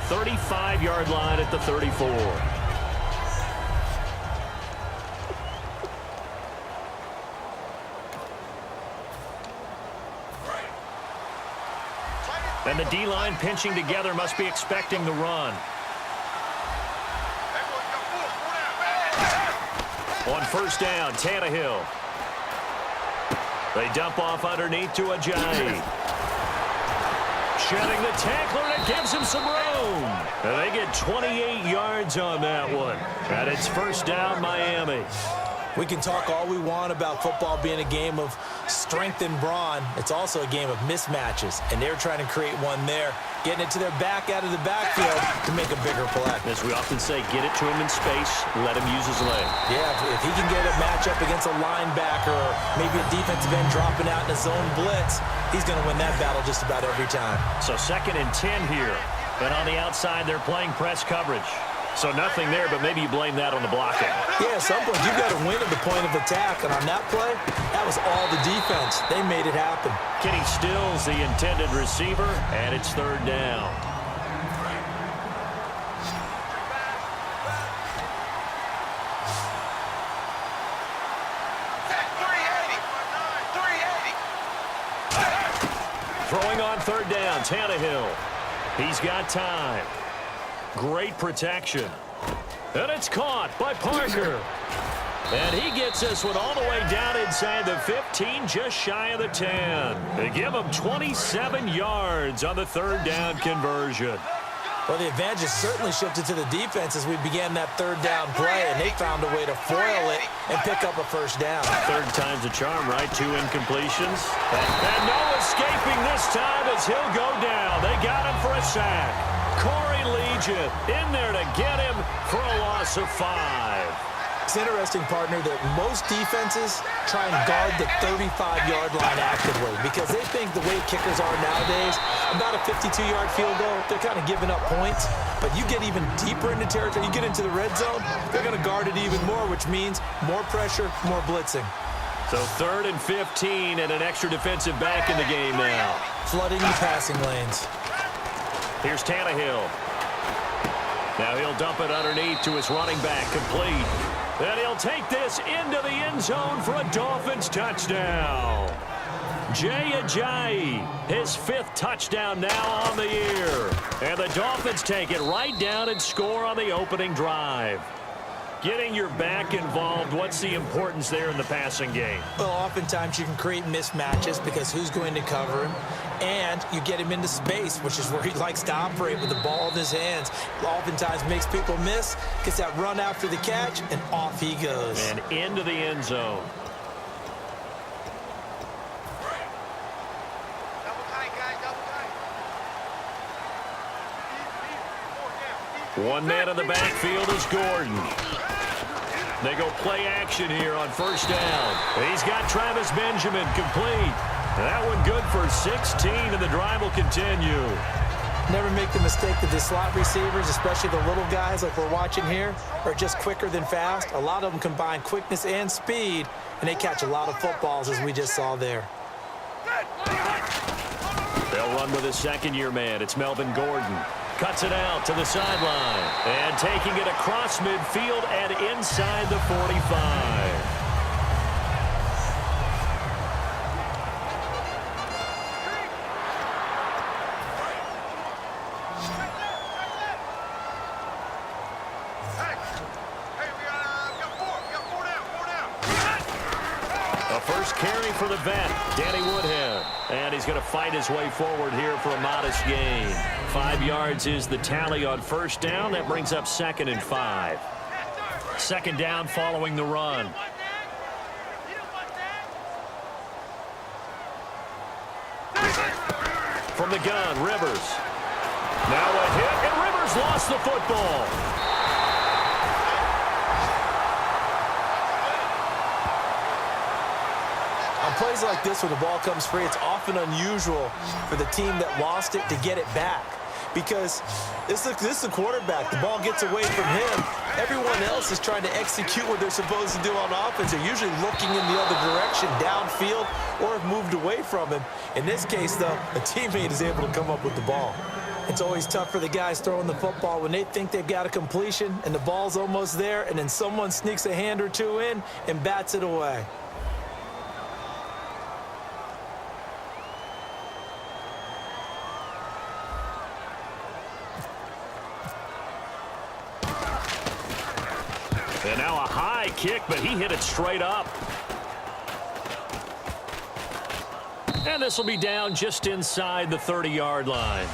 35-yard line at the 34. And the D-line pinching together must be expecting the run. On first down, Tannehill. They dump off underneath to Ajayi. Shedding the tackler, and it gives him some room. And they get 28 yards on that one. And it's first down, Miami. We can talk all we want about football being a game of strength and brawn. It's also a game of mismatches, and they're trying to create one there, getting it to their back out of the backfield to make a bigger play. As we often say, get it to him in space, let him use his leg. Yeah, if he can get a matchup against a linebacker or maybe a defensive end dropping out in a zone blitz, he's going to win that battle just about every time. So 2nd and 10 here. And on the outside, they're playing press coverage. So nothing there, but maybe you blame that on the blocking. Yeah, at some point, you've got to win at the point of attack. And on that play, that was all the defense. They made it happen. Kenny Stills, the intended receiver, and it's 3rd down. Throwing on 3rd down, Tannehill. He's got time. Great protection. And it's caught by Parker. And he gets this one all the way down inside the 15, just shy of the 10. They give him 27 yards on the 3rd down conversion. Well, the advantage has certainly shifted to the defense as we began that 3rd down play, and they found a way to foil it and pick up a first down. 3rd time's a charm, right? 2 incompletions. And no escaping this time as he'll go down. They got him for a sack. Corey Legion in there to get him for a loss of 5. It's interesting, partner, that most defenses try and guard the 35-yard line actively because they think the way kickers are nowadays, about a 52-yard field goal, they're kind of giving up points. But you get even deeper into territory, you get into the red zone, they're going to guard it even more, which means more pressure, more blitzing. So 3rd and 15 and an extra defensive back in the game now. Flooding the passing lanes. Here's Tannehill. Now he'll dump it underneath to his running back, complete. And he'll take this into the end zone for a Dolphins touchdown. Jay Ajayi, his 5th touchdown now on the year. And the Dolphins take it right down and score on the opening drive. Getting your back involved, what's the importance there in the passing game? Well, oftentimes you can create mismatches because who's going to cover him? And you get him into space, which is where he likes to operate with the ball in his hands. Oftentimes makes people miss, gets that run after the catch, and off he goes. And into the end zone. One man in the backfield is Gordon. They go play action here on first down. He's got Travis Benjamin complete. That one good for 16, and the drive will continue. Never make the mistake that the slot receivers, especially the little guys like we're watching here, are just quicker than fast. A lot of them combine quickness and speed, and they catch a lot of footballs, as we just saw there. They'll run with a second-year man. It's Melvin Gordon. Cuts it out to the sideline. And taking it across midfield and inside the 45. First carry for the vet, Danny Woodhead. And he's going to fight his way forward here for a modest gain. 5 yards is the tally on first down. That brings up 2nd and 5. 2nd down following the run. From the gun, Rivers. Now a hit, and Rivers lost the football. On plays like this where the ball comes free, it's often unusual for the team that lost it to get it back. Because this is the quarterback. The ball gets away from him. Everyone else is trying to execute what they're supposed to do on offense. They're usually looking in the other direction, downfield, or have moved away from him. In this case, though, a teammate is able to come up with the ball. It's always tough for the guys throwing the football when they think they've got a completion and the ball's almost there, and then someone sneaks a hand or two in and bats it away. And now a high kick, but he hit it straight up. And this will be down just inside the 30-yard line.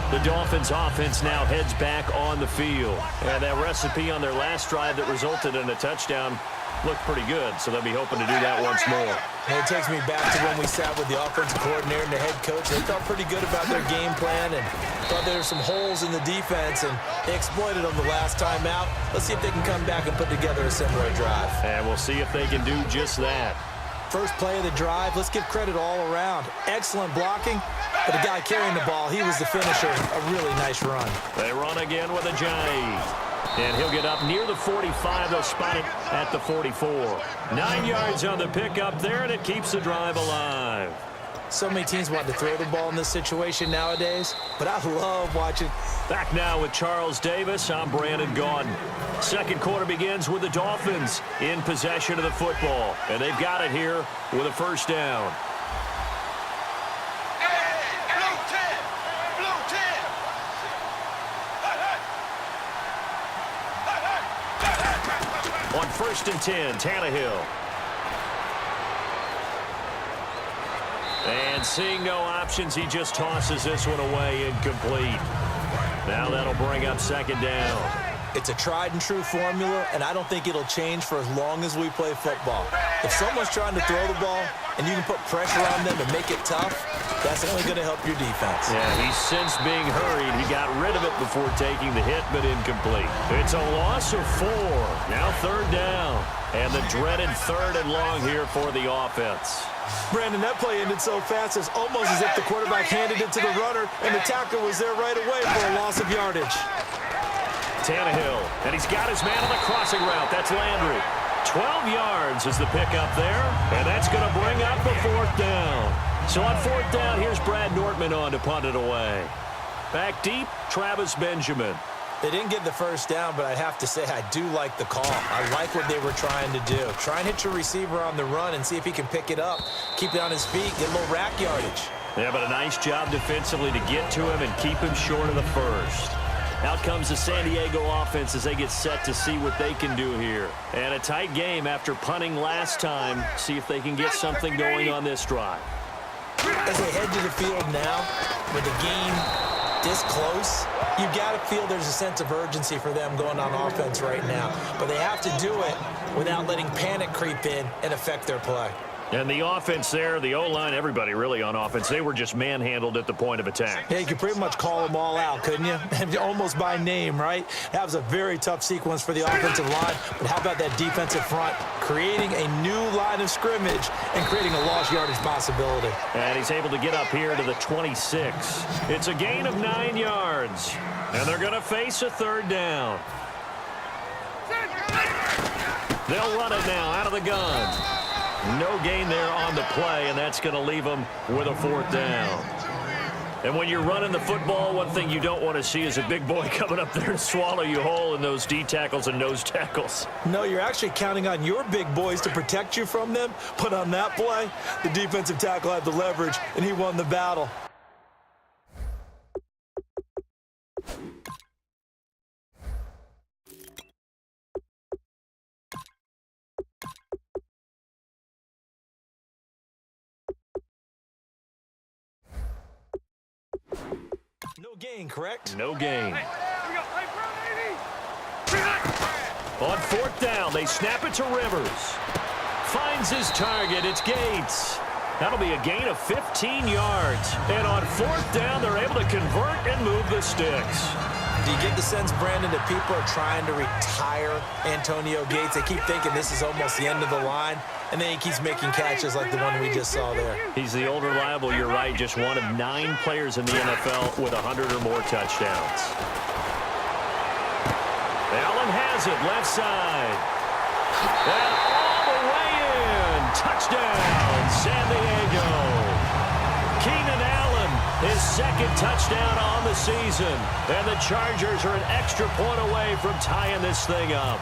The Dolphins offense now heads back on the field. And that recipe on their last drive that resulted in a touchdown looked pretty good, so they'll be hoping to do that once more. And it takes me back to when we sat with the offensive coordinator and the head coach. They felt pretty good about their game plan and thought there were some holes in the defense, and they exploited them the last time out. Let's see if they can come back and put together a similar drive. And we'll see if they can do just that. First play of the drive, let's give credit all around. Excellent blocking, but the guy carrying the ball, he was the finisher. A really nice run. They run again with a J. And he'll get up near the 45. They'll spot it at the 44. 9 yards on the pickup there, and it keeps the drive alive. So many teams want to throw the ball in this situation nowadays, but I love watching. Back now with Charles Davis, I'm Brandon Gaudin. Second quarter begins with the Dolphins in possession of the football, and they've got it here with a first down. On 1st and 10, Tannehill. And seeing no options, he just tosses this one away, incomplete. Now that'll bring up second down. It's a tried-and-true formula, and I don't think it'll change for as long as we play football. If someone's trying to throw the ball and you can put pressure on them and make it tough, that's only going to help your defense. Yeah, he's since being hurried. He got rid of it before taking the hit, but incomplete. It's a loss of 4. Now third down. And the dreaded 3rd and long here for the offense. Brandon, that play ended so fast, it's almost as if the quarterback handed it to the runner and the tackler was there right away for a loss of yardage. Tannehill, and he's got his man on the crossing route. That's Landry. 12 yards is the pickup there, and that's going to bring up the 4th down. So on 4th down, here's Brad Nortman on to punt it away. Back deep, Travis Benjamin. They didn't get the first down, but I have to say I do like the call. I like what they were trying to do. Try and hit your receiver on the run and see if he can pick it up, keep it on his feet, get a little rack yardage. Yeah, but a nice job defensively to get to him and keep him short of the first. Out comes the San Diego offense as they get set to see what they can do here. And a tight game after punting last time. See if they can get something going on this drive. As they head to the field now, with the game this close, you got to feel there's a sense of urgency for them going on offense right now. But they have to do it without letting panic creep in and affect their play. And the offense there, the O-line, everybody really on offense, they were just manhandled at the point of attack. Yeah, you could pretty much call them all out, couldn't you? Almost by name, right? That was a very tough sequence for the offensive line. But how about that defensive front creating a new line of scrimmage and creating a lost yardage possibility? And he's able to get up here to the 26. It's a gain of 9 yards. And they're going to face a 3rd down. They'll run it now out of the gun. No gain there on the play, and that's going to leave them with a 4th down. And when you're running the football, one thing you don't want to see is a big boy coming up there and swallow you whole in those D tackles and nose tackles. No, you're actually counting on your big boys to protect you from them. But on that play, the defensive tackle had the leverage, and he won the battle. No gain, correct? No gain. On 4th down, they snap it to Rivers. Finds his target. It's Gates. That'll be a gain of 15 yards. And on 4th down, they're able to convert and move the sticks. Do you get the sense, Brandon, that people are trying to retire Antonio Gates? They keep thinking this is almost the end of the line, and then he keeps making catches like the one we just saw there. He's the old reliable, you're right, just one of 9 players in the NFL with 100 or more touchdowns. Allen has it, left side. And all the way in. Touchdown, San Diego. Keenan second touchdown on the season. And the Chargers are an extra point away from tying this thing up.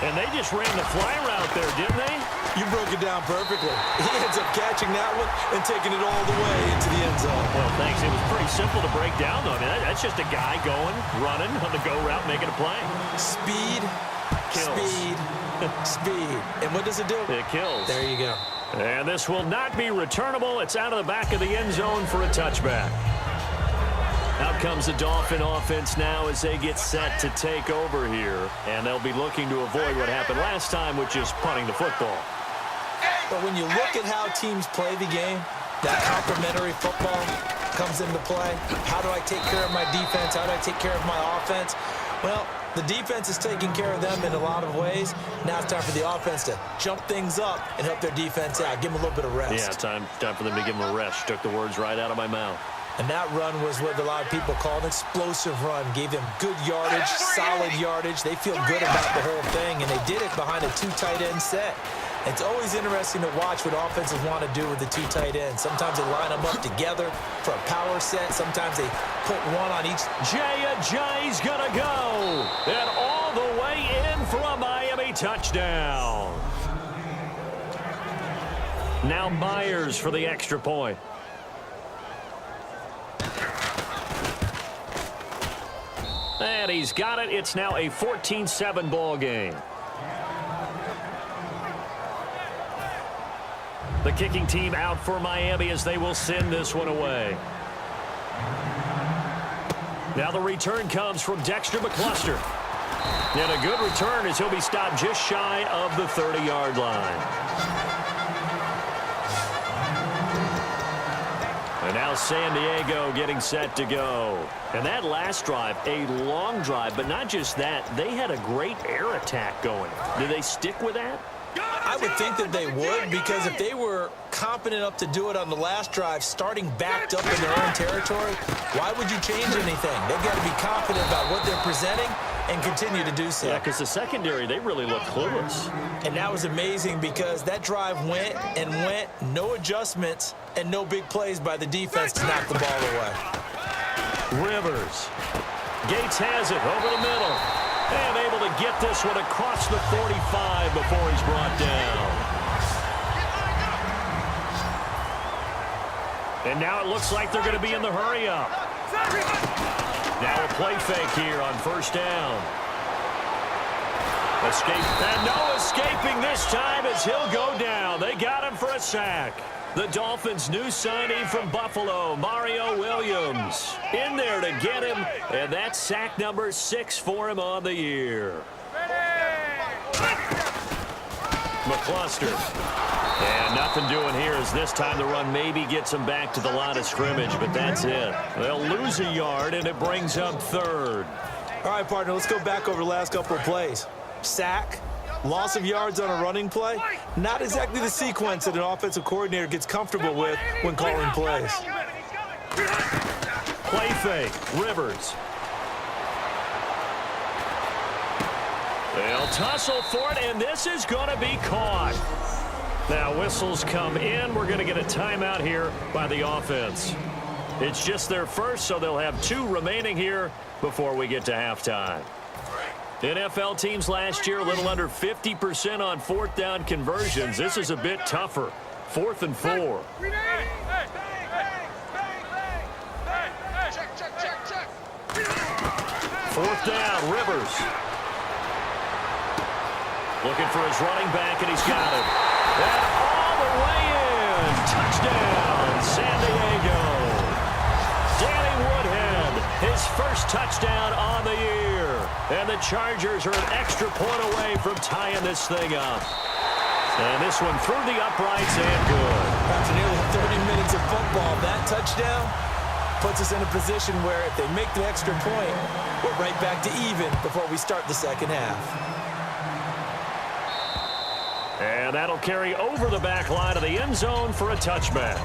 And they just ran the fly route there, didn't they? You broke it down perfectly. He ends up catching that one and taking it all the way into the end zone. Well, thanks. It was pretty simple to break down, though. I mean, that's just a guy going, running on the go route, making a play. Speed, kills. Speed, speed. And what does it do? It kills. There you go. And this will not be returnable. It's out of the back of the end zone for a touchback. Out comes the Dolphin offense now as they get set to take over here. And they'll be looking to avoid what happened last time, which is punting the football. But when you look at how teams play the game, that complementary football comes into play. How do I take care of my defense? How do I take care of my offense? Well, the defense is taking care of them in a lot of ways. Now it's time for the offense to jump things up and help their defense out. Give them a little bit of rest. Yeah, time for them to give them a rest. Took the words right out of my mouth. And that run was what a lot of people call an explosive run. Gave them good yardage, solid yardage. They feel good about the whole thing, and they did it behind a two tight end set. It's always interesting to watch what offenses want to do with the two tight ends. Sometimes they line them up together for a power set. Sometimes they put one on each. Jay's gonna go. And all the way in for a Miami touchdown. Now Myers for the extra point. And he's got it. It's now a 14-7 ball game. The kicking team out for Miami as they will send this one away. Now the return comes from Dexter McCluster. And a good return as he'll be stopped just shy of the 30-yard line. And now San Diego getting set to go. And that last drive, a long drive, but not just that. They had a great air attack going. Do they stick with that? I would think that they would, because if they were competent enough to do it on the last drive, starting backed up in their own territory, why would you change anything? They've got to be confident about what they're presenting and continue to do so. Yeah, because the secondary, they really look clueless. And that was amazing because that drive went and went, no adjustments, and no big plays by the defense to knock the ball away. Rivers. Gates has it over the middle. And able to get this one across the 45 before he's brought down. And now it looks like they're going to be in the hurry-up. Now a play fake here on first down. Escape, and no escaping this time as he'll go down. They got him for a sack. The Dolphins' new signee from Buffalo, Mario Williams, in there to get him, and that's sack number 6 for him on the year. McCluster. And nothing doing here as this time the run maybe gets him back to the line of scrimmage, but that's it. They'll lose a yard, and it brings up third. All right, partner, let's go back over the last couple of plays. Sack. Loss of yards on a running play, not exactly the sequence that an offensive coordinator gets comfortable with when calling plays. Play fake, Rivers. They'll tussle for it, and this is going to be caught. Now whistles come in. We're going to get a timeout here by the offense. It's just their first, so they'll have 2 remaining here before we get to halftime. NFL teams last year a little under 50% on 4th down conversions. This is a bit tougher. 4th and 4. Fourth down, Rivers. Looking for his running back, and he's got it. And all the way in. Touchdown, San Diego. Danny Woodhead, his first touchdown on the year. And the Chargers are an extra point away from tying this thing up. And this one through the uprights and good. After nearly 30 minutes of football, that touchdown puts us in a position where if they make the extra point, we're right back to even before we start the second half. And that'll carry over the back line of the end zone for a touchback.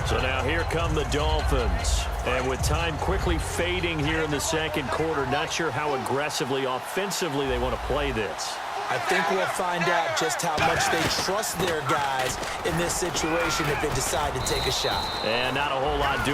So now here come the Dolphins. And with time quickly fading here in the second quarter, not sure how aggressively, offensively they want to play this. I think we'll find out just how much they trust their guys in this situation if they decide to take a shot. And not a whole lot doing.